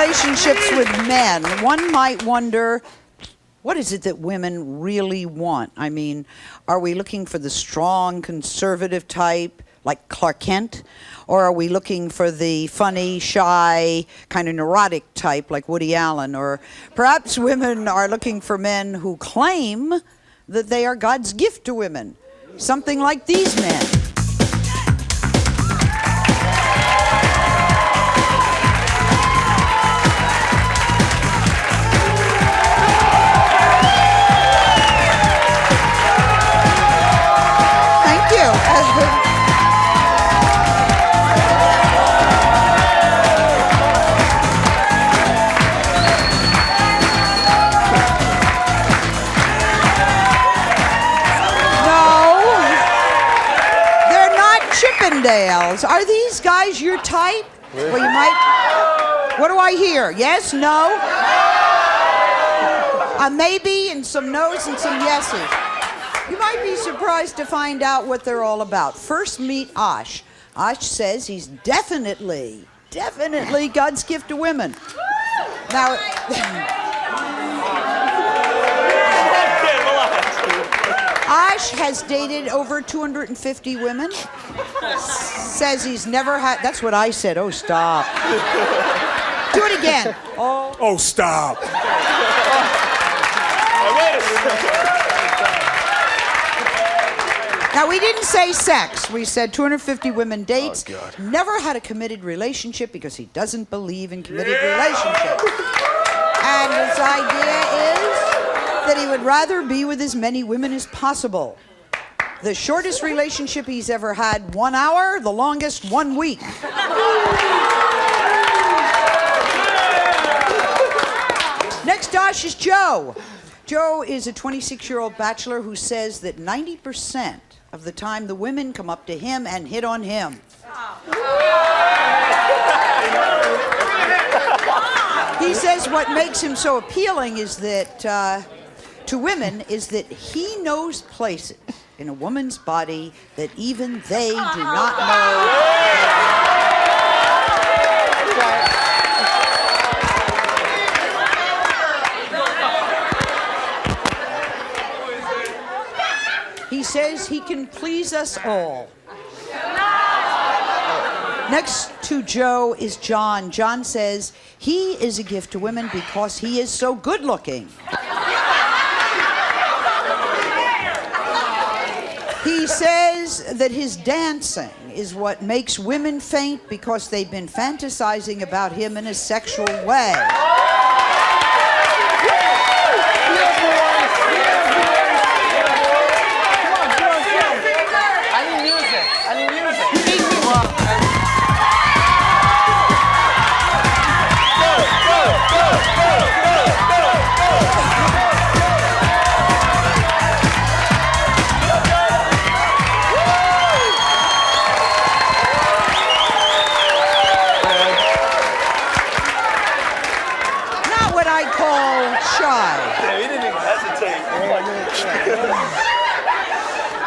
relationships with men, one might wonder, what is it that women really want? I mean, are we looking for the strong, conservative type, like Clark Kent? Or are we looking for the funny, shy, kind of neurotic type, like Woody Allen? Or perhaps women are looking for men who claim that they are God's gift to women. Something like these men. Are these guys your type? Well, you might. What do I hear? Yes? No? A maybe and some no's and some yeses. You might be surprised to find out what they're all about. First, meet Ash. Ash says he's definitely God's gift to women. Now, Ash has dated over 250 women. Says he's never had. That's what I said. Oh, stop. Do it again. Oh, stop. Now, we didn't say sex. We said 250 women dates. Oh, God. Never had a committed relationship because he doesn't believe in committed relationships. And his idea is that he would rather be with as many women as possible. The shortest relationship he's ever had, 1 hour. The longest, 1 week. Next, Ash is Joe. Joe is a 26-year-old bachelor who says that 90% of the time the women come up to him and hit on him. He says what makes him so appealing is that, to women, is that he knows places in a woman's body that even they do not know. He says he can please us all. Next to Joe is John. John says he is a gift to women because he is so good looking. He says that his dancing is what makes women faint because they've been fantasizing about him in a sexual way.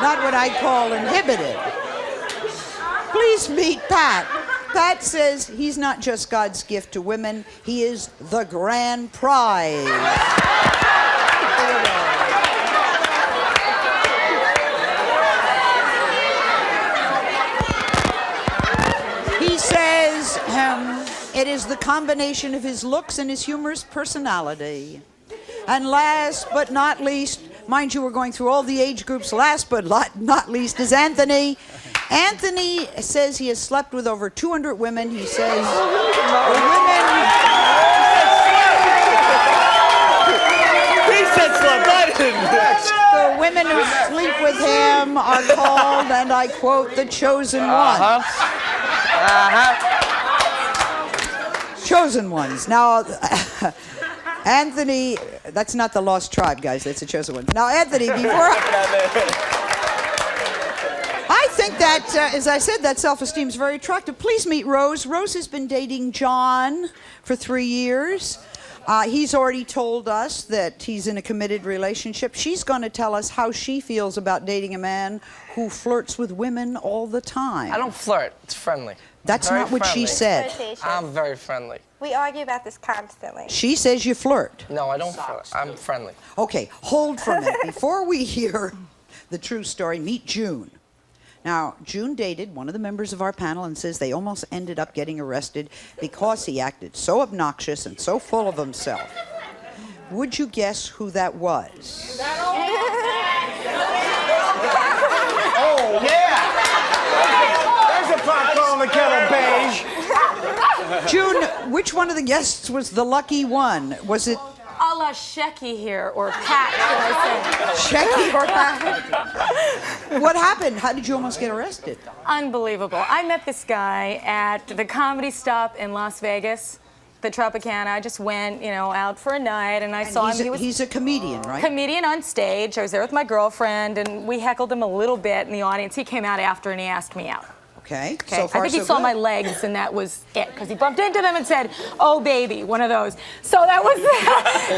Not what I call inhibited. Please meet Pat. Pat says he's not just God's gift to women, he is the grand prize. He says it is the combination of his looks and his humorous personality. And last but not least, mind you, we're going through all the age groups. Last but not least is Anthony. Anthony says he has slept with over 200 women. He says the women who sleep with him are called, and I quote, the chosen ones. Chosen ones. Now, Anthony, that's not the lost tribe, guys. That's the chosen ones. Now, Anthony, before I think that, as I said, that self-esteem is very attractive. Please meet Rose. Rose has been dating John for 3 years. He's already told us that he's in a committed relationship. She's going to tell us how she feels about dating a man who flirts with women all the time. I don't flirt. It's friendly. That's not what she said. I'm very friendly. We argue about this constantly. She says you flirt. No, I don't. I'm friendly. Okay, hold for a minute. Before we hear the true story, meet June. Now, June dated one of the members of our panel and says they almost ended up getting arrested because he acted so obnoxious and so full of himself. Would you guess who that was? Oh, yeah! There's a pot calling the kettle beige. June, which one of the guests was the lucky one? Was it A la Shecky here, or Pat, should I say. Shecky or Pat? What happened? How did you almost get arrested? Unbelievable. I met this guy at the Comedy Stop in Las Vegas, the Tropicana. I just went, out for a night, and I saw him. He's a comedian, right? Comedian on stage. I was there with my girlfriend, and we heckled him a little bit in the audience. He came out after, and he asked me out. Okay. Okay. So far, I think he so saw good. my legs, and that was it, because he bumped into them and said, "Oh, baby," one of those. So that was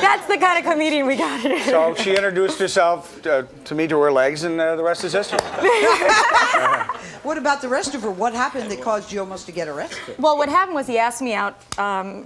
that's the kind of comedian we got here. So she introduced herself to me to her legs, and the rest is history. What about the rest of her? What happened that caused you almost to get arrested? Well, what happened was he asked me out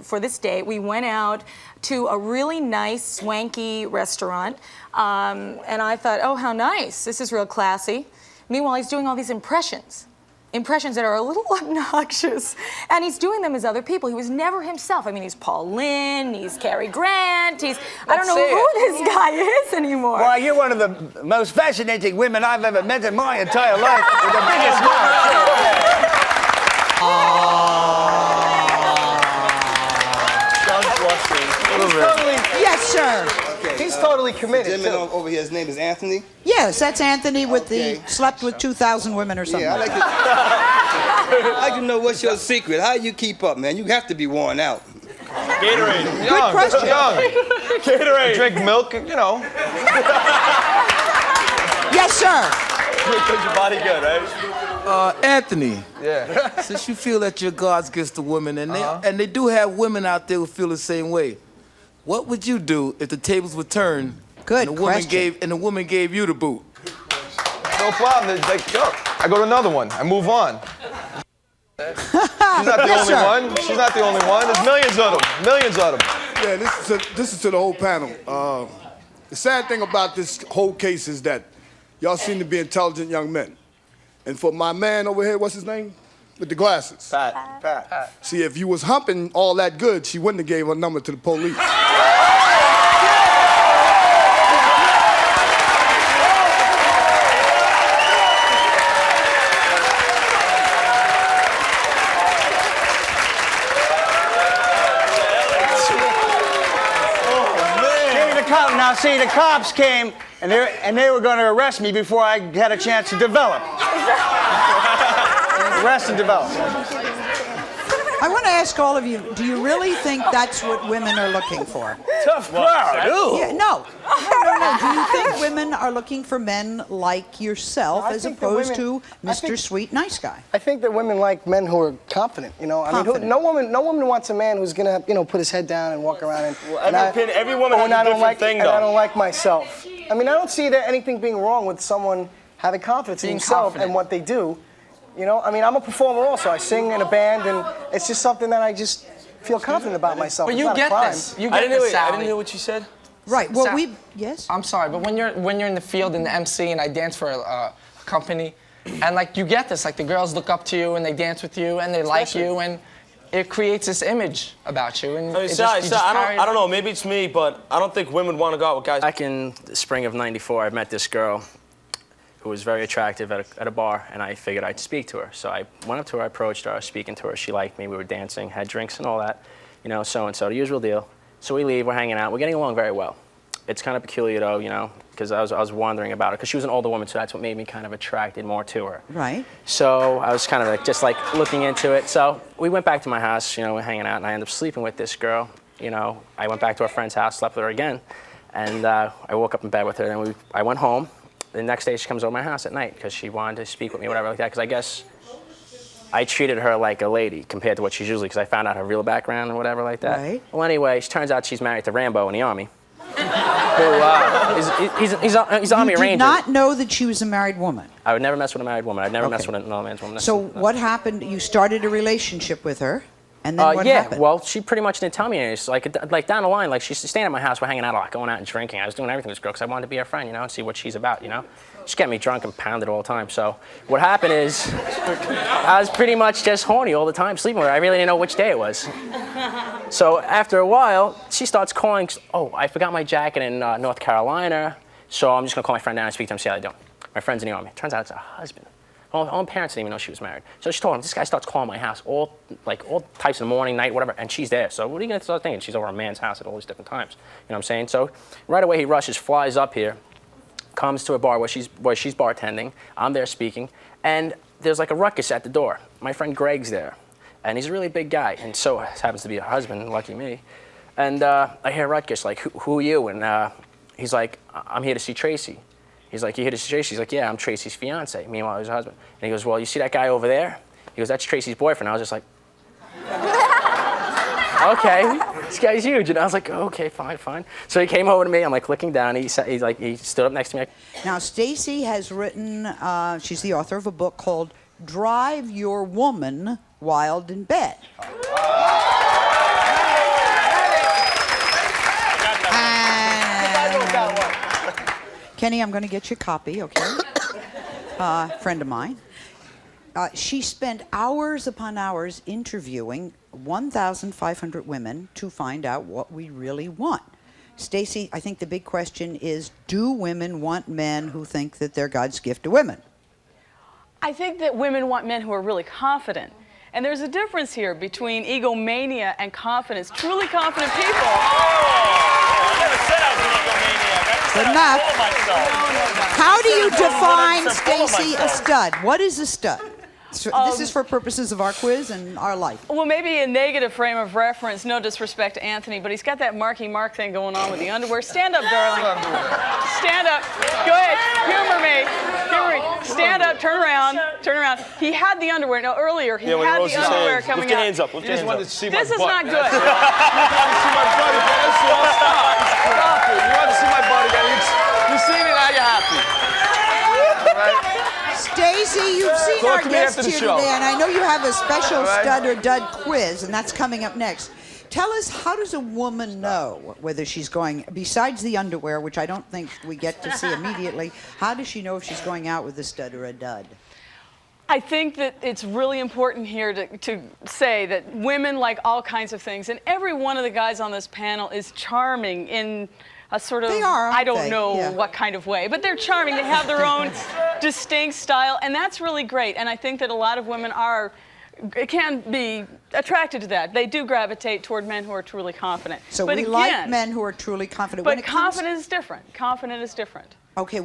for this date. We went out to a really nice, swanky restaurant, and I thought, oh, how nice. This is real classy. Meanwhile, he's doing all these impressions that are a little obnoxious, and he's doing them as other people. He was never himself. I mean, he's Paul Lynde, he's Cary Grant, I don't know who this guy is anymore. Well, you're one of the most fascinating women I've ever met in my entire life. With the biggest smile. Yes, sir. He's totally committed. Gentleman over here, his name is Anthony. Yes, that's Anthony with Okay. the slept with 2,000 women or something. Yeah, I'd like to know what's your secret. How you keep up, man? You have to be worn out. Gatorade. Good question. Gatorade. Drink milk, Yes, sir. Keeps your body good, right? Anthony, Yeah. since you feel that you're God's gift to women, and they do have women out there who feel the same way, what would you do if the tables were turned Good and the woman question. gave you the boot? No problem. It's like, go. I go to another one. I move on. She's not the Yes, only sir. one. She's not the only one. There's millions of them. Millions of them. Yeah, this is to the whole panel. The sad thing about this whole case is that y'all seem to be intelligent young men. And for my man over here, what's his name? With the glasses. Pat. See, if you was humping all that good, she wouldn't have gave her number to the police. See, the cops came, and they were going to arrest me before I had a chance to develop. Arrest and develop. I want to ask all of you, do you really think that's what women are looking for? Tough crowd. Yeah, no. Do you think women are looking for men like yourself I as think that opposed women- to Mr. Sweet Nice Guy? I think that women like men who are confident. I mean, Confident. no woman wants a man who's gonna, put his head down and walk around. every woman has a I don't different like, thing, and I though. don't like myself. I mean, I don't see there anything being wrong with someone having confidence in Being himself confident. and what they do. I mean, I'm a performer also. I sing in a band, and it's just something that I just feel confident about myself. But It's you not a get crime. this. You I get didn't this, hear, I Sally. didn't hear what you said. Right. Well, Sa- yes? I'm sorry, but when you're in the field in the MC and I dance for a company, and like you get this, like the girls look up to you and they dance with you and they like you, and it creates this image about you. And I mean, it Sally, you just carry I don't know, maybe it's me, but I don't think women want to go out with guys. Back in the spring of '94, I met this girl who was very attractive at a bar, and I figured I'd speak to her. So I went up to her, I approached her, I was speaking to her. She liked me. We were dancing, had drinks and all that, so and so, the usual deal. So we leave, we're hanging out, we're getting along very well. It's kind of peculiar though, because I was wondering about her, because she was an older woman, so that's what made me kind of attracted more to her. Right. So I was kind of just looking into it. So we went back to my house, we're hanging out, and I ended up sleeping with this girl. I went back to our friend's house, slept with her again, and I woke up in bed with her. Then I went home. The next day she comes over to my house at night because she wanted to speak with me, whatever like that. Because I guess I treated her like a lady compared to what she's usually. Because I found out her real background and whatever like that. Right. Well, anyway, it turns out she's married to Rambo in the army. He's Army You did Ranger. not know that she was a married woman. I would never mess with a married woman. I'd never mess Okay. with another man's woman. So what happened? You started a relationship with her. And then what yeah, happened? well, she pretty much didn't tell me anything. It's like down the line, like she's staying at my house, we're hanging out a lot, going out and drinking. I was doing everything with this girl because I wanted to be her friend, you know, and see what she's about, you know. She got me drunk and pounded all the time. So what happened is I was pretty much just horny all the time, sleeping with her. I really didn't know which day it was. So after a while, she starts calling. Oh, I forgot my jacket in North Carolina, so I'm just gonna call my friend down and speak to him, see how they're doing. My friend's in the army. Turns out it's her husband. All my parents didn't even know she was married. So she told him, this guy starts calling my house all types in the morning, night, whatever, and she's there. So what are you gonna start thinking? She's over a man's house at all these different times. You know what I'm saying? So right away he rushes, flies up here, comes to a bar where she's bartending. I'm there speaking, and there's like a ruckus at the door. My friend Greg's there, and he's a really big guy, and so happens to be her husband, lucky me. And I hear ruckus, like, who are you? And he's like, I'm here to see Tracy. He's like, you here to see Tracy? He's like, yeah, I'm Tracy's fiance. Meanwhile, he's her husband. And he goes, well, you see that guy over there? He goes, that's Tracy's boyfriend. I was just like, okay, this guy's huge. And I was like, okay, fine. So he came over to me. I'm like looking down. He stood up next to me. Now, Stacy has written, she's the author of a book called Drive Your Woman Wild in Bed. Kenny, I'm going to get you a copy, okay? Friend of mine. She spent hours upon hours interviewing 1,500 women to find out what we really want. Stacy, I think the big question is, do women want men who think that they're God's gift to women? I think that women want men who are really confident. And there's a difference here between egomania and confidence. Truly confident people. Good enough. How do you define, Stacy, a stud? What is a stud? So this is for purposes of our quiz and our life. Well, maybe a negative frame of reference, no disrespect to Anthony, but he's got that Marky Mark thing going on with the underwear. Stand up, darling. Stand up. Go ahead. Humor me. Stand up, turn around. He had the underwear. No, earlier he had the underwear coming Lift your out. hands up. Lift your hands up. This is not good. You want to see my butt again? You see me, now you're happy. Stacy, you've seen Talk our to me guest after the here show. today, and I know you have a special All right. stud or dud quiz, and that's coming up next. Tell us, how does a woman know whether she's going, besides the underwear, which I don't think we get to see immediately, how does she know if she's going out with a stud or a dud? I think that it's really important here to say that women like all kinds of things, and every one of the guys on this panel is charming in a sort of, They are, aren't I don't they? know Yeah. what kind of way, but they're charming. They have their own distinct style, and that's really great. And I think that a lot of women can be attracted to that. They do gravitate toward men who are truly confident. So but we again, like men who are truly confident. But When it comes- confident is different. Confident is different. Okay.